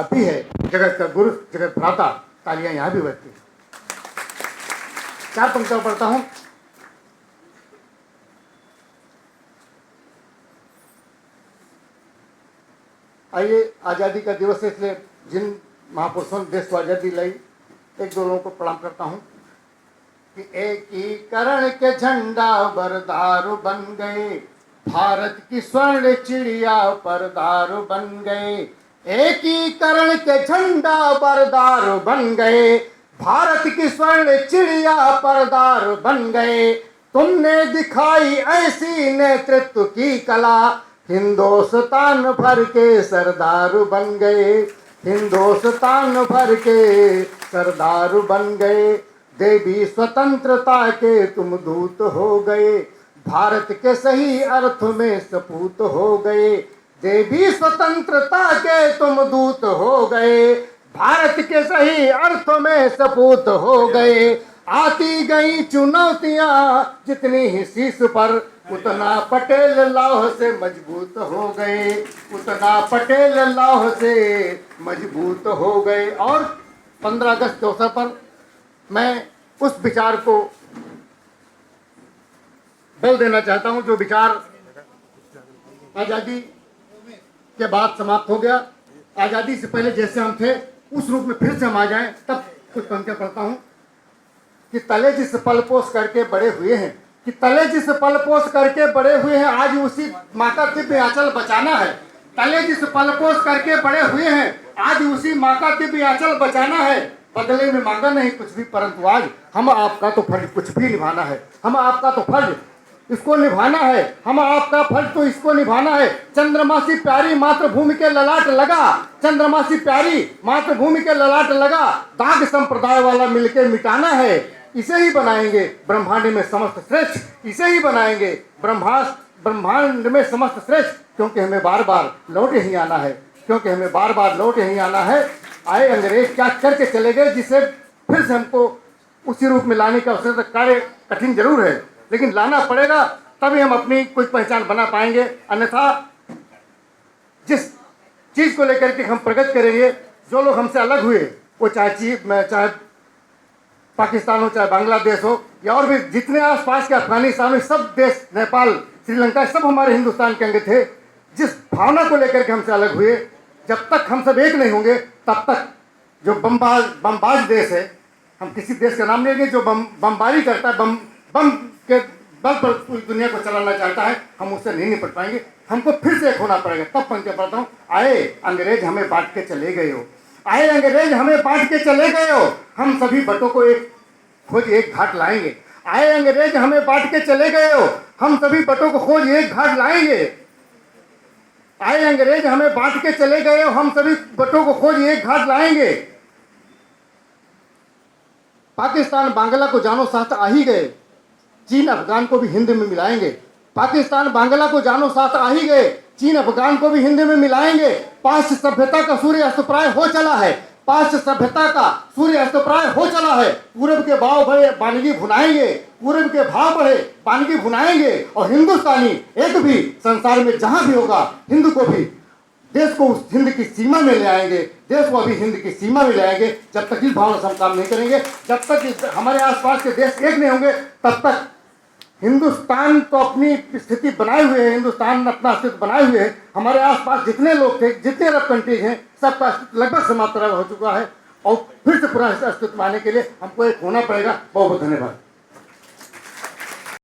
भी है, जगत का गुरु, जगत भ्राता। तालियां यहाँ भी बजती हैं। 4 पंक्तियां पढ़ता हूं। आइए, आज़ादी का दिवस है, इसलिए जिन महापुरुषों ने देश को आज़ादी लाई, एक दो लोगों को प्रणाम करता हूं कि एकीकरण के झंडा बरदारू बन गए, भारत की स्वर्ण चिड़िया परदारू बन गए। एकीकरण के झंडा बरदारू बन गए, भारत की स्वर्ण चिड़िया परदारू बन गए। तुमने दिखाई ऐसी नेतृत्व की कला, हिंदुस्तान भर के सरदार बन गए, हिंदुस्तान भर के सरदार बन गए। देवी स्वतंत्रता के तुम दूत हो गए, भारत के सही अर्थ में सपूत हो गए। देवी स्वतंत्रता के तुम दूत हो गए, भारत के सही अर्थ में सपूत हो गए। आती गई चुनौतियां जितनी ही शीश पर, उतना पटेल लौह से मजबूत हो गए, उतना पटेल लौह से मजबूत हो गए। और 15 अगस्त के अवसर पर मैं उस विचार को बल देना चाहता हूं जो विचार आज़ादी के बाद समाप्त हो गया। आज़ादी से पहले जैसे हम थे उस रूप में फिर से हम आ जाएं। तब कुछ पंक्तियां पढ़ता हूं कि तले जिस पल पोस करके बड़े हुए हैं, कि तले जिस पल पोस करके बड़े हुए हैं, आज उसी माँ का दिव्य आंचल बचाना है। तले जिस पल पोस करके बड़े हुए हैं, आज उसी माँ का दिव्य आंचल बचाना है। बदले में मांगा नहीं कुछ भी, परंतु आज हम आपका तो फर्ज कुछ भी निभाना है। हम आपका तो फर्ज इसको निभाना है, हम आपका फर्ज तो इसको निभाना है। चंद्रमा सी प्यारी मातृभूमि के ललाट लगा, चंद्रमा सी प्यारी मातृभूमि के ललाट लगा। दाग संप्रदाय वाला मिलके मिटाना है, इसे ही बनाएंगे ब्रह्मांड में समस्त श्रेष्ठ, इसे ही बनाएंगे ब्रह्मांड में समस्त श्रेष्ठ। क्योंकि हमें बार बार लौट यहीं आना है, क्योंकि हमें बार बार लौट यहीं आना है। आए अंग्रेज क्या करके चले गए, जिसे फिर से हमको उसी रूप में लाने का अवसर कार्य कठिन जरूर है, लेकिन लाना पड़ेगा, तभी हम अपनी कोई पहचान बना पाएंगे। अन्यथा जिस चीज को लेकर के हम प्रगति करेंगे, जो लोग हमसे अलग हुए, वो चाहे पाकिस्तान हो, चाहे बांग्लादेश हो, या और भी जितने आसपास के अफगानिस्तान हो, सब देश, नेपाल, श्रीलंका, सब हमारे हिंदुस्तान के अंग थे। जिस भावना को लेकर के हमसे अलग हुए, जब तक हम सब एक नहीं होंगे, तब तक जो बमबाज देश है, हम किसी देश का नाम नहीं लेंगे, जो बमबारी करता है, बम के बल पर पूरी दुनिया को चलाना चाहता है, हम उससे नहीं निपट पाएंगे। हमको फिर से एक होना पड़ेगा। तब पंक्तियां पढ़ता हूँ। आए अंग्रेज हमें बांट के चले गए हो, आए अंग्रेज हमें बांट के चले गए हो, हम सभी बटों को एक खोज एक घाट लाएंगे। आए अंग्रेज हमें बांट के चले गए हो, हम सभी बटों को खोज एक घाट लाएंगे। आए अंग्रेज हमें बांट के चले गए हो, हम सभी बटों को खोज एक घाट लाएंगे। पाकिस्तान बांग्ला को जानो साथ आ ही गए, चीन अफगान को भी हिंदी में मिलाएंगे। पाकिस्तान बांग्ला को जानो साथ आ ही गए, चीन अफगान को भी हिंदी में मिलाएंगे। पाश्चात्य सभ्यता का सूर्य अस्तप्राय हो चला है, पाश्चात्य सभ्यता का सूर्य अस्तप्राय हो चला है। पूरब के भाव बढ़े वानगी भुनाएंगे, पूरब के भाव बढ़े वानगी भुनाएंगे। और हिंदुस्तानी एक भी संसार में जहां भी होगा, हिंदू को भी देश को उस हिंद की सीमा में ले आएंगे, देश को अभी हिंद की सीमा में ले आएंगे। जब तक इस भावना से हम काम नहीं करेंगे, जब तक हमारे आसपास के देश एक नहीं होंगे, तब तक हिंदुस्तान तो अपनी स्थिति बनाए हुए है, हिंदुस्तान अपना अस्तित्व बनाए हुए है। हमारे आसपास जितने लोग थे, जितने अरब कंट्रीज हैं, सबका लगभग समाप्त हो चुका है। और फिर से पूरा अस्तित्व आने के लिए हमको एक होना पड़ेगा। बहुत बहुत धन्यवाद।